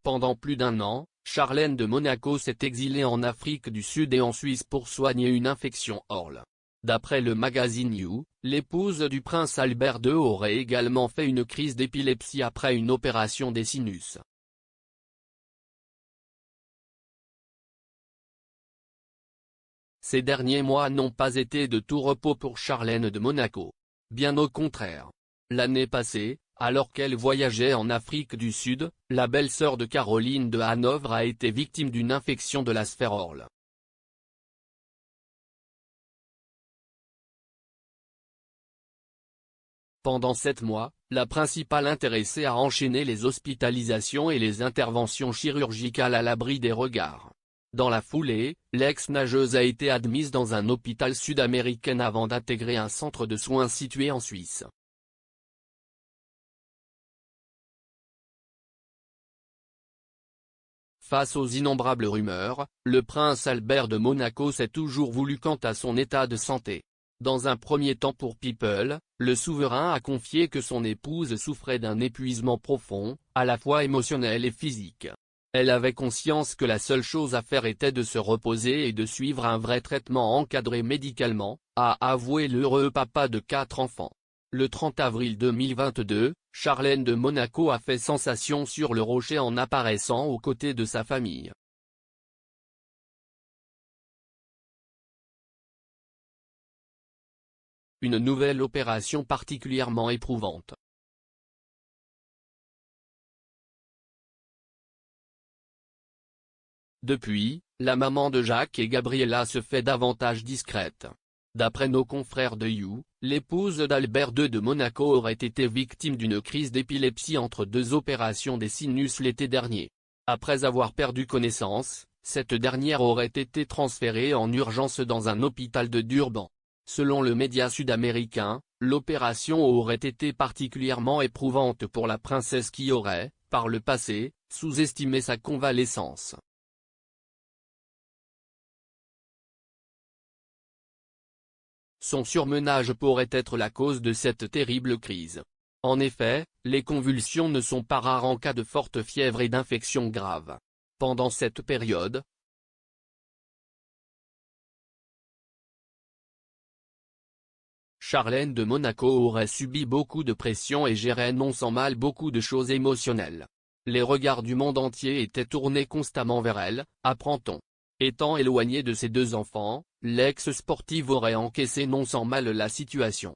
Pendant plus d'un an, Charlène de Monaco s'est exilée en Afrique du Sud et en Suisse pour soigner une infection orale. D'après le magazine You, l'épouse du prince Albert II aurait également fait une crise d'épilepsie après une opération des sinus. Ces derniers mois n'ont pas été de tout repos pour Charlène de Monaco. Bien au contraire. L'année passée, alors qu'elle voyageait en Afrique du Sud, la belle-sœur de Caroline de Hanovre a été victime d'une infection de la sphère orale. Pendant 7 mois, la principale intéressée a enchaîné les hospitalisations et les interventions chirurgicales à l'abri des regards. Dans la foulée, l'ex-nageuse a été admise dans un hôpital sud-américain avant d'intégrer un centre de soins situé en Suisse. Face aux innombrables rumeurs, le prince Albert de Monaco s'est toujours voulu quant à son état de santé. Dans un premier temps pour People, le souverain a confié que son épouse souffrait d'un épuisement profond, à la fois émotionnel et physique. Elle avait conscience que la seule chose à faire était de se reposer et de suivre un vrai traitement encadré médicalement, a avoué l'heureux papa de 4 enfants. Le 30 avril 2022, Charlène de Monaco a fait sensation sur le rocher en apparaissant aux côtés de sa famille. Une nouvelle opération particulièrement éprouvante. Depuis, la maman de Jacques et Gabriella se fait davantage discrète. D'après nos confrères de You, l'épouse d'Albert II de Monaco aurait été victime d'une crise d'épilepsie entre 2 opérations des sinus l'été dernier. Après avoir perdu connaissance, cette dernière aurait été transférée en urgence dans un hôpital de Durban. Selon le média sud-américain, l'opération aurait été particulièrement éprouvante pour la princesse qui aurait, par le passé, sous-estimé sa convalescence. Son surmenage pourrait être la cause de cette terrible crise. En effet, les convulsions ne sont pas rares en cas de forte fièvre et d'infections graves. Pendant cette période, Charlène de Monaco aurait subi beaucoup de pression et gérait non sans mal beaucoup de choses émotionnelles. Les regards du monde entier étaient tournés constamment vers elle, apprend-on. Étant éloignée de ses 2 enfants, l'ex-sportive aurait encaissé non sans mal la situation.